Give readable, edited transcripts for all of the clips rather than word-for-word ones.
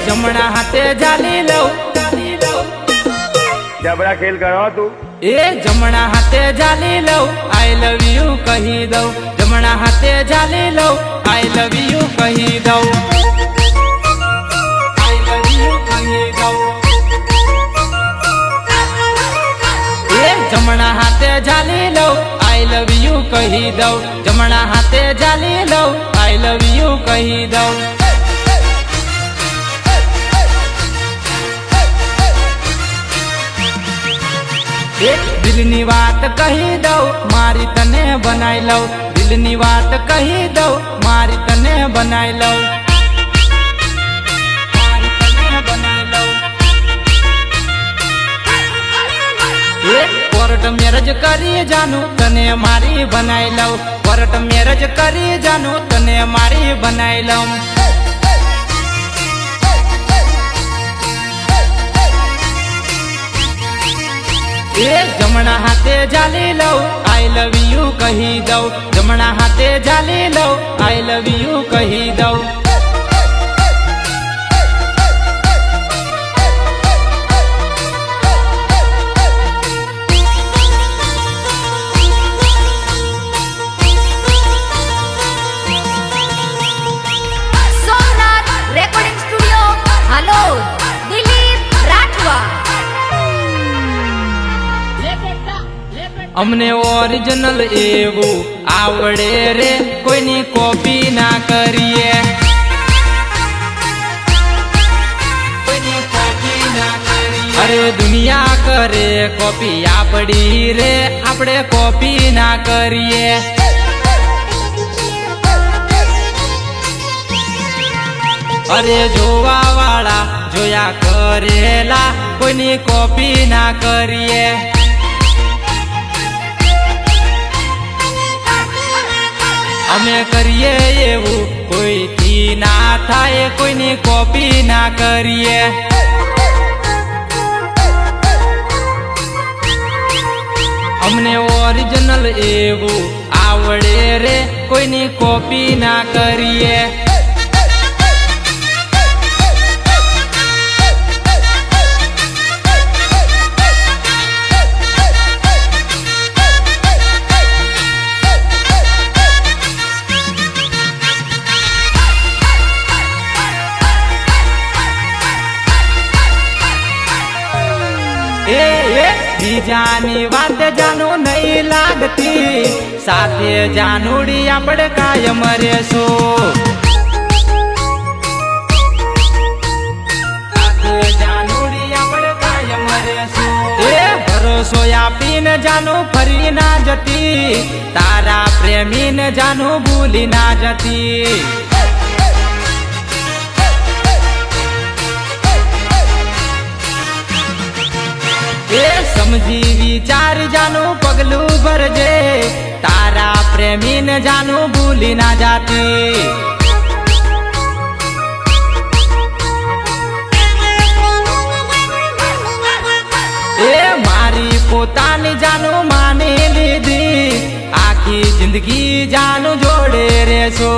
जमना हाथे जाली लो जबरा खेल करो तू जमना हाथे जाली लो आई लव यू कही दो जमना हाथे जाली लो आई लव यू कही दो आई लव यू कही दो जमना हाथे जाली लो आई लव यू कही दो जमना हाथे जाली लो आई लव यू कही दो दिलनी बात कही दो मारी तने बनाई लो दिलनी बात कही दो मारी तने बनाई लो मारी तने बनाई लो कोर्ट मैरेज करी जानू तने मारी बनाई लो कोर्ट मैरेज करी जानू तने मारी बनाई लो जमना हाथे जाली लो आई लव यू कही दो जमना हाथे जाली लो आई लव यू कही दो Somnath recording studio hello Dilip Rathwa अमने ओरिजिनल एवं आवड़े रे कोईनी कॉपी ना करिए कोईनी कॉपी ना करिए अरे दुनिया करे कॉपी आपड़ी रे आपड़े कॉपी ना करिए अरे जोवा वाला जोया करेला कोईनी कॉपी ना करिए અમે કરીએ એવું કોઈથી ના થાય કોઈની કોપી ના કરીએ અમને ઓરિજિનલ એવું આવડે રે કોઈની કોપી ના કરીએ बीजानी बात जानू नहीं लागती साथे जानूड़ी आपड़े कायम रेसो साथे जानूड़ी आपड़े कायम रेसो भरोसो आपीन जानू फरी ना जती तारा प्रेमी ने जानू भूली ना जती समझी विचार जानू पगलू भरजे तारा प्रेमी ने जानू भूली ना जाती मारी पोतानी जानू मानी लीधी आखी जिंदगी जानू जोड़े रेसो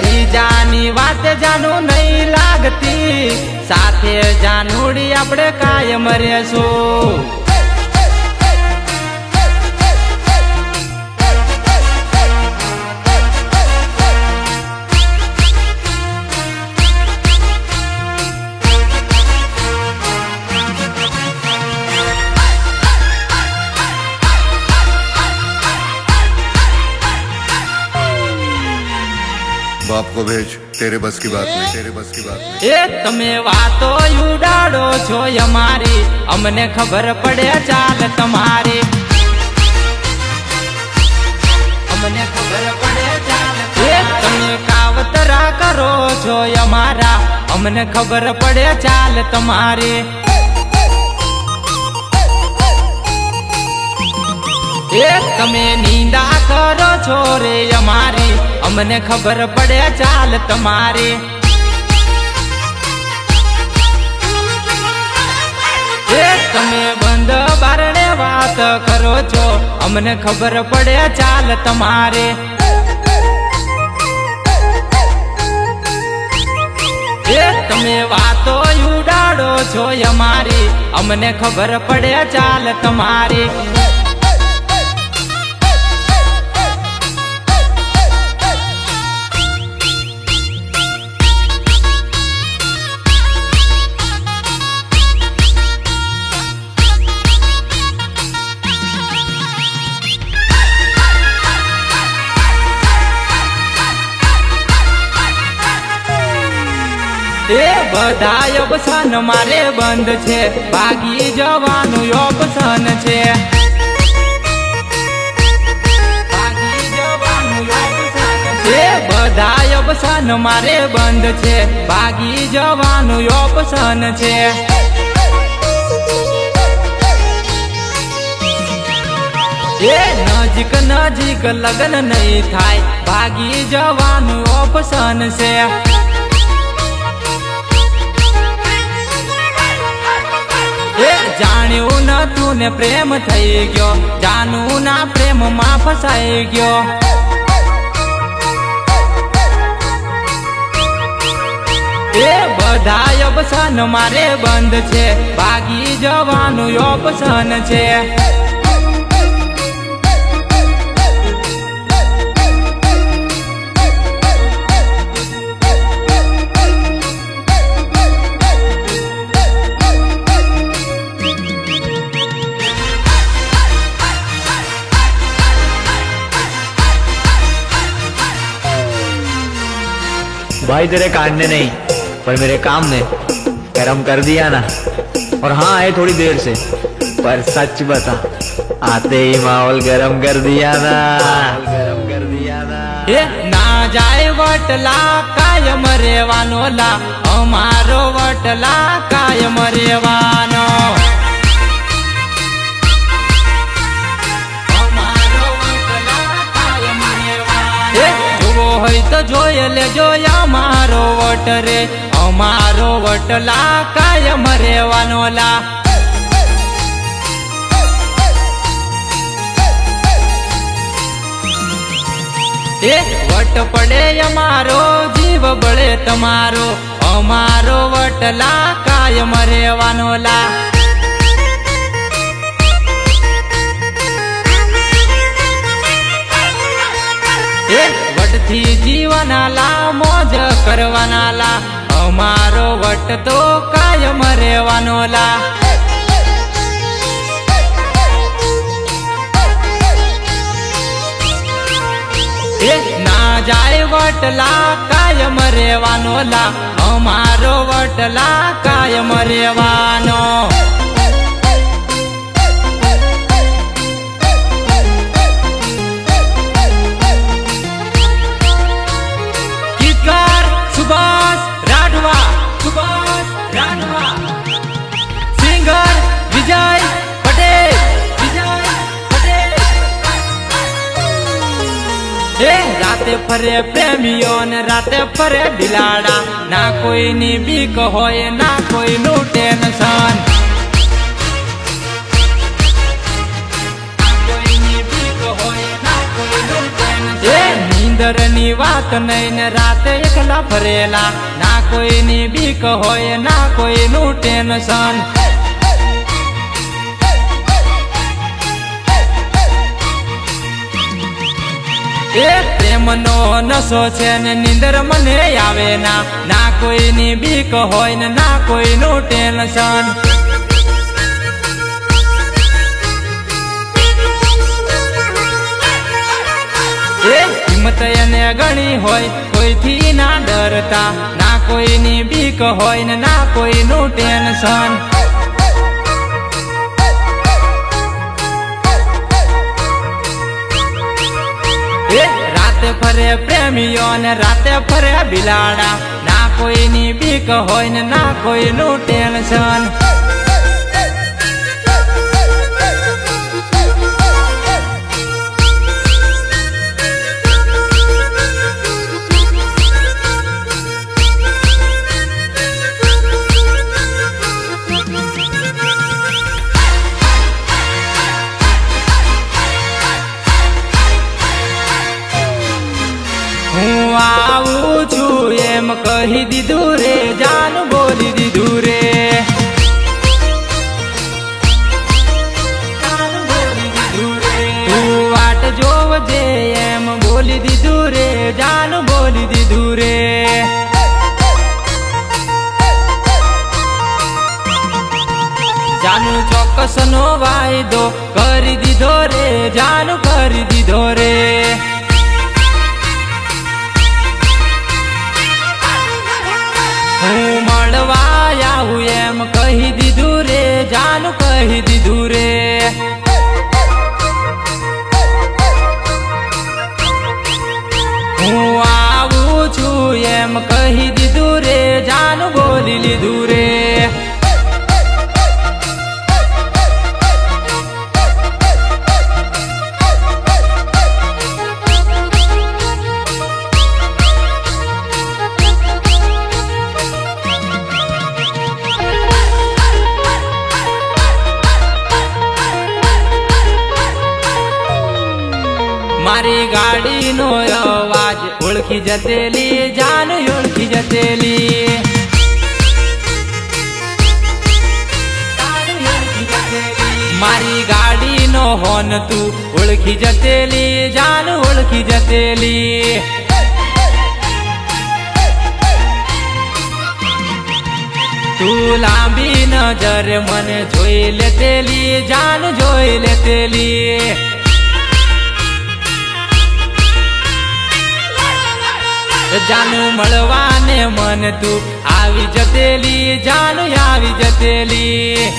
बीजानी बात जानू नहीं लागती साथे जानूड़ी आपड़े कायम रेसो बाप को भेज तेरे बस की बात नहीं तेरे बस की बात नहीं तमे वातो उडाड़ो छो हमारी अमने खबर पड़े चाल तुम्हारी अमने खबर पड़े चाल तमे कावतरा करो छो हमारा અમને ખબર પડે ચાલ તમારી એ તમે નિંદા કરો છો રે અમારી અમને ખબર પડે ચાલ તમારી એ તમે બંધ બારણે વાત કરો છો અમને ખબર પડે ચાલ તમારે એ તમે વાતો ઉડાડો છો અમારી અમને ખબર પડે ચાલ તમારી એ બધા ઓપ્શન મારે બંધ છે ભાગી જવાનું ઓપ્શન છે એ બધા ઓપ્શન મારે બંધ છે ભાગી જવાનું ઓપ્શન છે એ નજીક નજીક લગ્ન નહીં થાય ભાગી જવાનું ઓપ્શન છે જાણ્યું નતું ને પ્રેમ થઈ ગયો જાનું ના પ્રેમ માં ફસાઈ ગયો એ બધા ઓપ્શન મારે બંધ છે ભાગી જવાનું ઓપ્શન છે भाई तेरे काटने नहीं पर मेरे काम ने गरम कर दिया ना और हाँ आए थोड़ी देर से पर सच बता आते ही माहौल गरम कर दिया ना એ ના જાય વટલા કાયમ રેવાનો લા અમારો વટલા કાયમ રેવાનો હોય તો જોઈ લેજો અમારો વટ રે અમારો વટલા કાયમ રેવાનો લા એ વટ પડે અમારો જીવ બળે તમારો અમારો વટલા કાયમ રેવાનો લા વટથી જીવના લા મોજ કરવાના લા અમારો વટ તો કાયમ રેવાનો લા ના જાય વટલા કાયમ રેવાનો લા અમારો વટલા કાયમ રેવાનો સિંગર વિજય પટેલ એ રાતે ફરે પ્રેમીઓ ને રાતે ફરે બિલાડા ના કોઈની બીક હોય ના કોઈનું ટેન્શન એ નીંદર ની વાત નહીં ને રાતે એકલા ફરેલા ના કોઈની બીક હોય ના કોઈનું ટેન્શન એ પ્રેમનો નશો છે ને નીંદર મને આવે ના કોઈની બીક હોય ને ના કોઈનું ટેન્શન એ હિંમત એને ગણી હોય કોઈથી ના ડરતા ના કોઈની બીક હોય ને ના કોઈનું ટેન્શન રાતે ફરે પ્રેમીઓ ને રાતે ફરે બિલાડા ના કોઈની બીક બીક હોય ને ના કોઈનું ટેન્શન. હું આવું છું એમ કહી દીધું રે, જાન બોલી દીધું રે. તું વાટ જોવજે એમ બોલી દીધું રે, જાન બોલી દીધું રે. જાનું ચોક્કસ નો વાયદો કરી દીધો રે, જાનું કરી દીધો રે. હું મળવા આવું એમ કહી દીધું રે, જાનું કહી દીધું રે. હું આવું છું એમ કહી દીધું રે, જાનું બોલી લીધું રે. મારી ગાડીનો અવાજ ઓળખી જતેલી, જાન ઓળખી જતેલી. મારી ગાડીનો હોન તું ઓળખી જતેલી, જાન ઓળખી જતેલી. તું લાંબી નજર મને જોઈ લેતેલી, જાન જોઈ લેતેલી. જાનું મળવાને મન તું આવી જતેલી, જાનું આવી જતેલી.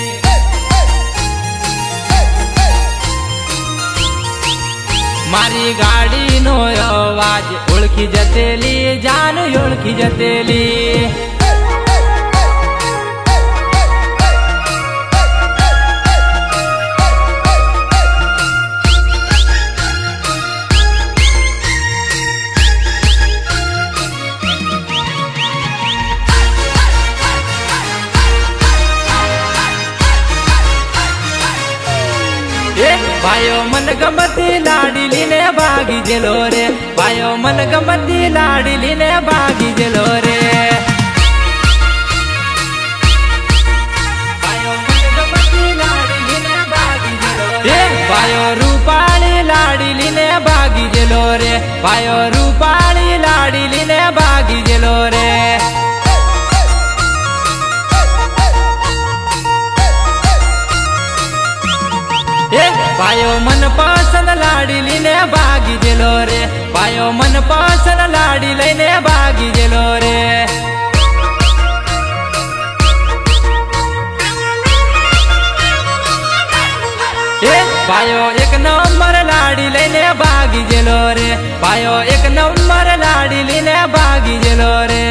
મારી ગાડીનો અવાજ ઓળખી જતેલી, જાનું ઓળખી જતેલી. ભાઈઓ મન ગમતી લાડીલી ને ભાગી જેલો રે, ભાઈઓ મન ગમતી લાડીલી ને ભાગી જેલો રે. ભાઈઓ રૂપાળી લાડીલી ને ભાગી જેલો રે, ભાઈઓ રૂપાળી લાડીલી ને ભાગી જેલો રે. ભાઈઓ મન પસંદ લાડી લઈને ભાગી જેલો રે, ભાઈઓ મન પસંદ લાડી લઈને ભાગી જેલો રે. ભાઈઓ એક નંબર લાડી લઈને ભાગી જેલો રે, ભાઈઓ એક નંબર લાડી લઈને ભાગી જેલો રે.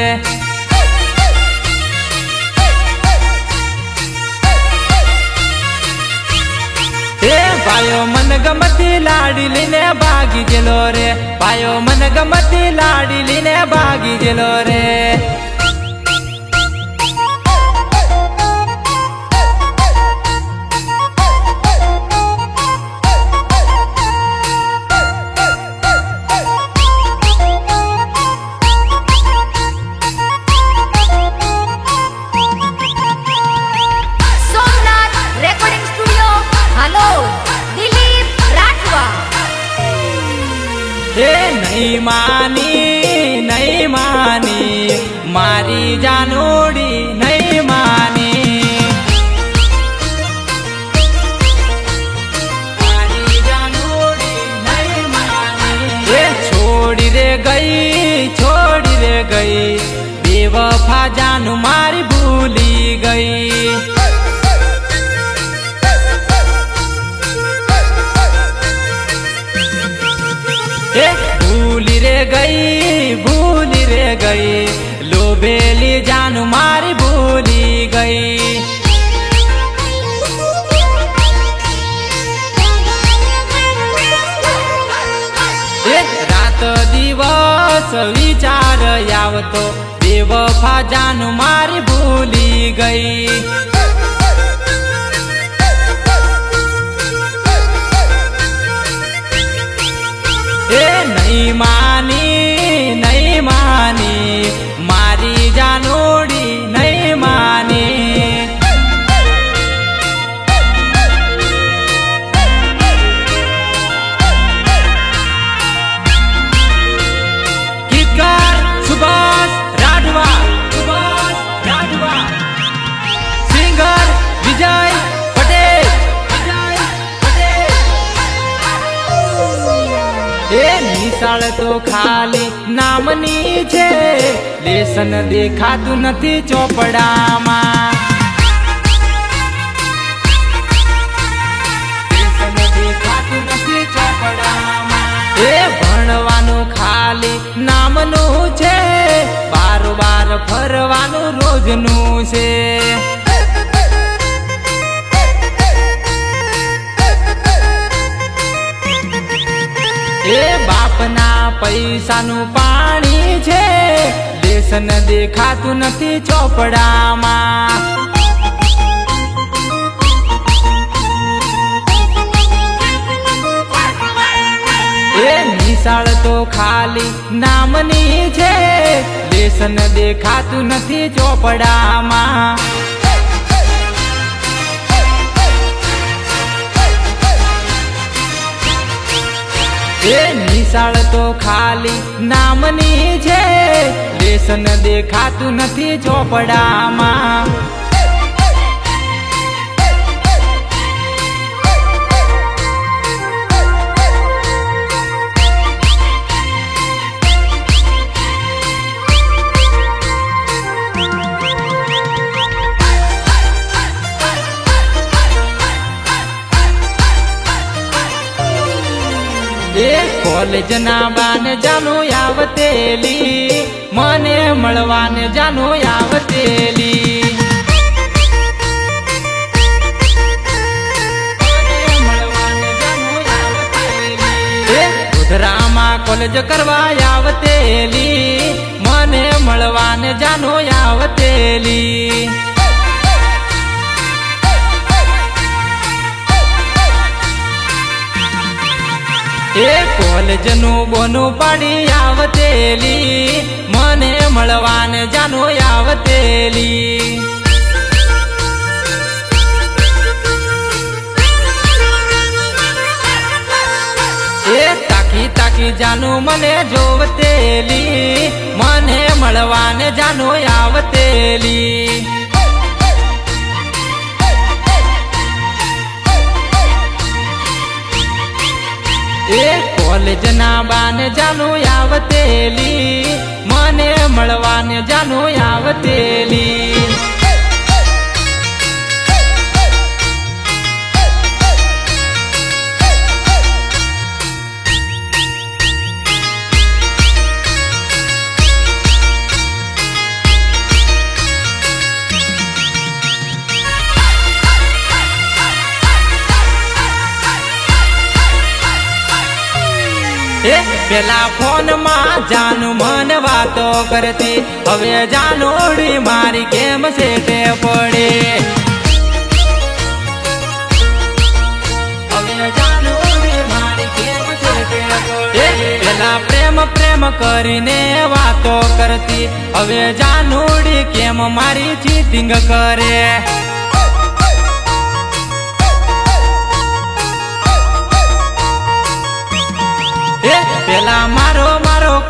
ભાઈઓ મન ગમતી લાડી લઈને ભાગી જેલો રે, ભાઈઓ મન ગમતી લાડી લઈને ભાગી જેલો રે. નહીં માની મારી જાનોડી નહીં માની, મારી જાનોડી નહીં માની. છોડી રે ગઈ બેવફા જાનું મારી ભૂલી ગઈ. ભૂલી રે ગઈ લોભેલી જાન મારી ભૂલી ગઈ રાત દિવસ વિચાર આવતો બેવફા જાન મારી ભૂલી ગઈ નહીં માની મારી જાનોડી નહીં માની ગીતકાર સુભાષ રાઠવા સિંગર વિજય પટેલ એ નિશાળ તો ખાલી નામની છે લેસન દેખાતું નથી ચોપડામાં લેસન દેખાતું નથી ચોપડામાં એ ભણવાનું ખાલી નામનું છે બાર ફરવાનું રોજનું છે એ બાપના પૈસાનું પાણી છે લેસન દેખાતું નથી ચોપડામાં એ નિશાળ તો ખાલી નામની છે લેસન દેખાતું નથી ચોપડામાં એ નિશાળ તો ખાલી નામની છે લેસન દેખાતું નથી ચોપડામાં એ કોલેજ ના બાને જાનું આવતેલી મને મળવાને જાનું આવતેલી ગોધરામાં કોલેજ કરવા આવતેલી મને મળવાને જાનું આવતેલી એ કોલેજ નું બોનું પાડી આવતેલી મને મળવાને જાનું આવતેલી એ તાકી જાનું મને જોવતેલી મને મળવાને જાનું આવતેલી એ કોલેજ ના બાને જાનું આવતેલી મને મળવાને જાનું આવતેલી પેલા ફોન માં જાનું મને વાતો કરતી હવે જાનોડી મારી કેમ સેટે પડે હવે જાનોડી મારી કેમ સેટે પડે પેલા પ્રેમ કરીને વાતો કરતી હવે જાનોડી કેમ મારી ચીટિંગ કરે પેલા મારો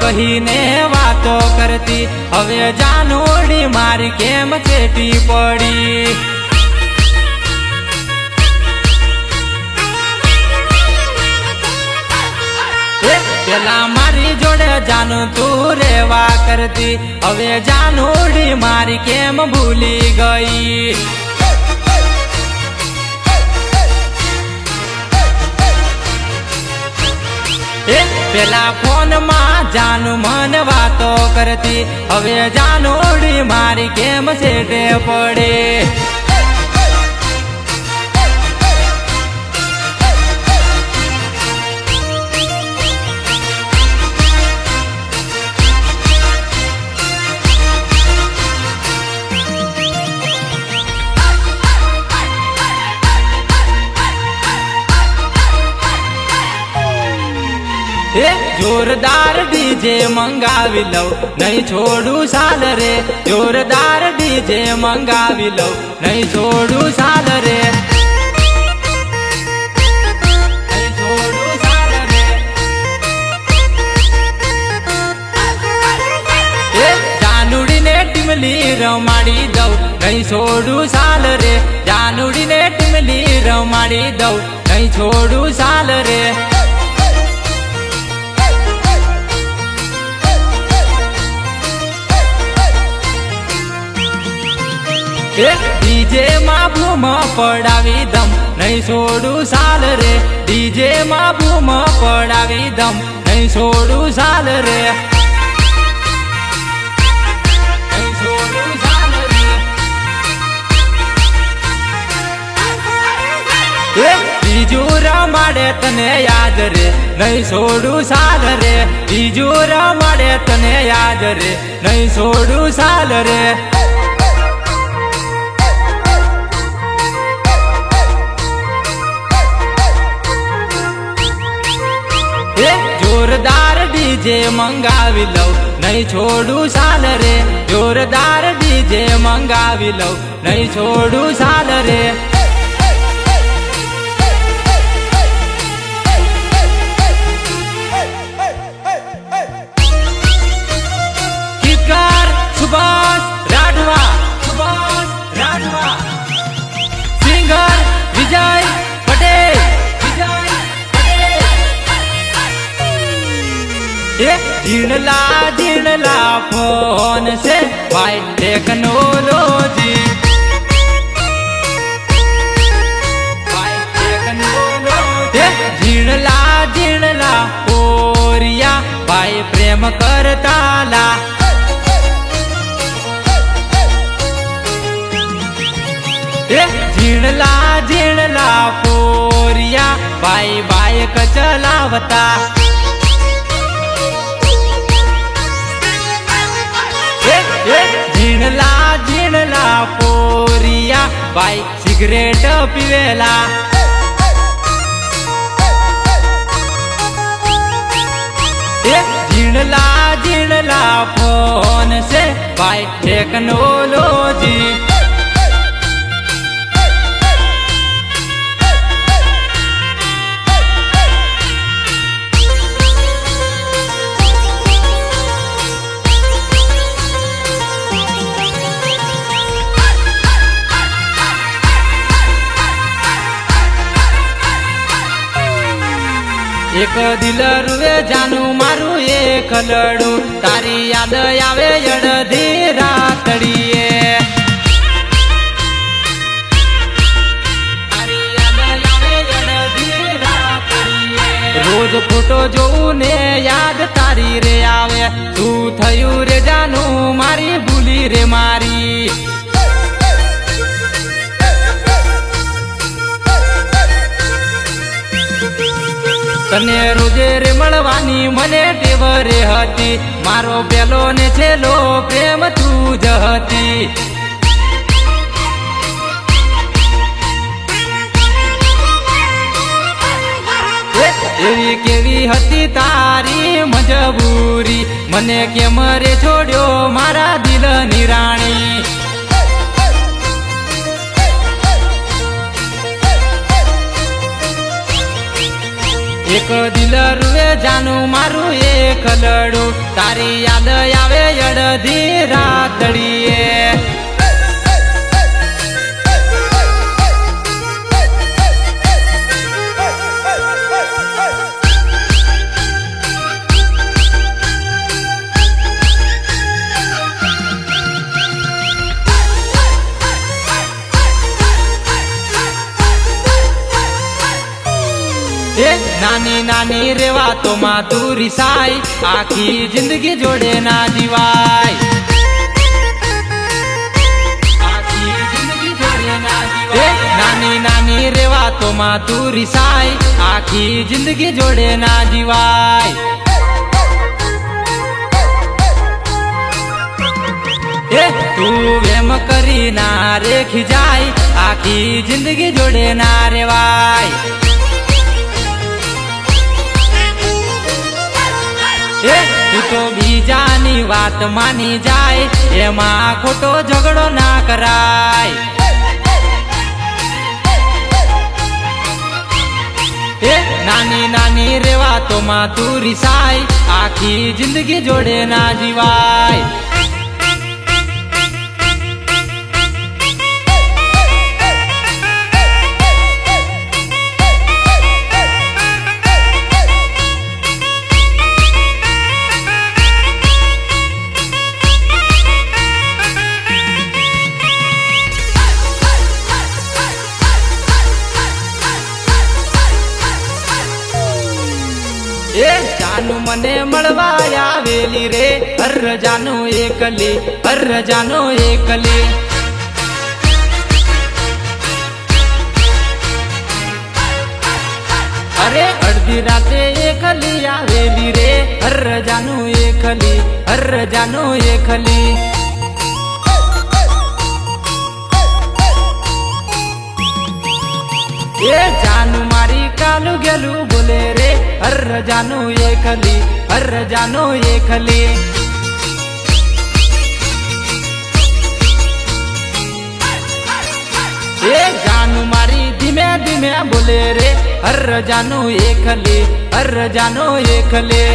કહીને વાતો કરતી હવે જાનોડી મારી કેમ ચેટી પડી પેલા મારી જોડે જાનું તું રેવા કરતી હવે જાનોડી મારી કેમ ભૂલી ગઈ પેલા ફોન માં જાનું મન વાતો કરતી, હવે જાનોડી મારી કેમ સેટે પડે. જોરદાર ડીજે મંગાવી લઉં, નહીં છોડું સાલ રે. જોરદાર ડીજે મંગાવી લઉં, નહીં છોડું સાલ રે. નહીં છોડું સાલ રે. જાનુડીને ટીમલી રમાડી દઉં, નહીં છોડું સાલ રે. જાનુડીને ટીમલી રમાડી દઉં, નહીં છોડું સાલ રે. ડીજે માં બૂમ પડાવી દમ, નહીં છોડું સાલ રે. ડીજે માં બૂમ પડાવી દમ, નહીં છોડું સાલ રે. નહીં છોડું સાલ રે. બીજું રમાડે તને યાદ રે, નહીં છોડું સાલ રે. બીજું રમાડે તને યાદ રે, નહીં છોડું સાલ રે. જોરદાર ડીજે મંગાવી લઉં, નહીં છોડું સાલ રે. જોરદાર ડીજે મંગાવી લઉં, નહીં છોડું સાલ રે. કિકાર સુભાષ રાઠવા, સુભાષ રાઠવા. સિંગર વિજય પટેલ, વિજય ઝીણલા ઝીણલા ફોન છે ભાઈ ટેકનોલોજી. ઝીણલા ઝીણલા ઓરિયા ભાઈ પ્રેમ કરતાલા. ઝીણલા ઝીણલા પોરિયા ભાઈ બાઈક ચલાવતા. ઝીણલા ઝીણલા પોરિયા ભાઈ સિગરેટ પીવેલા. ઝીણલા ઝીણલા ફોન છે ભાઈ ટેકનોલોજી. એક દિલ રૂવે જાનું મારું એક લડું, તારી યાદ આવે અડધી રાતડીએ. તારી યાદ આવે અડધી રાતડીએ. રોજ ફોટો જોઉં ને યાદ તારી રે આવે. તું થયું રે જાનું મારી ભૂલી રે મારી. તને રોજે રે મળવાની મને ટેવ રે હતી. મારો પેલો ને છેલ્લો પ્રેમ તું જ હતી. એવી કેવી હતી તારી મજબૂરી, મને કેમ રે છોડ્યો મારા દિલની રાણી. એક દિલ રૂવે જાનું મારું એક લડું, તારી યાદ આવે અડધી રાતડીએ. નાની નાની રેવા તો માં તું રિસાય આખી જિંદગી જોડે ના જીવાય આખી જિંદગી જોડે ના જીવાય નાની નાની રેવા તો માં તું રિસાય આખી જિંદગી જોડે ના જીવાય તું એમ કરી ના રેખી જાય આખી જિંદગી જોડે ના રેવાય તું તો બીજાની વાત માની જાય એમાં ખોટો ઝઘડો ના કરાય નાની નાની રેવા તો માં તું રિસાય આખી જિંદગી જોડે ના જીવાય જાનું મને મળવા આવેલી રે હર જાનો એકલી હર જાનો એકલી અરે અડધી રાતે એકલી આવેલી રે હર જાનો એકલી હર જાનો એકલી એ જાનું મારી કાલું ગેલું બોલે રે હર જાનો એકલી હર જાનો એકલી એ જાનું મારી ધીમે ધીમે બોલે રે હર જાનો એકલી હર જાનો એકલી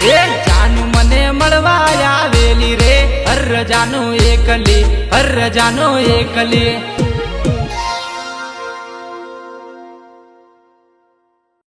એ જાનું મને મળવા આવેલી રે હર જાનો એકલી હર જાનો એકલી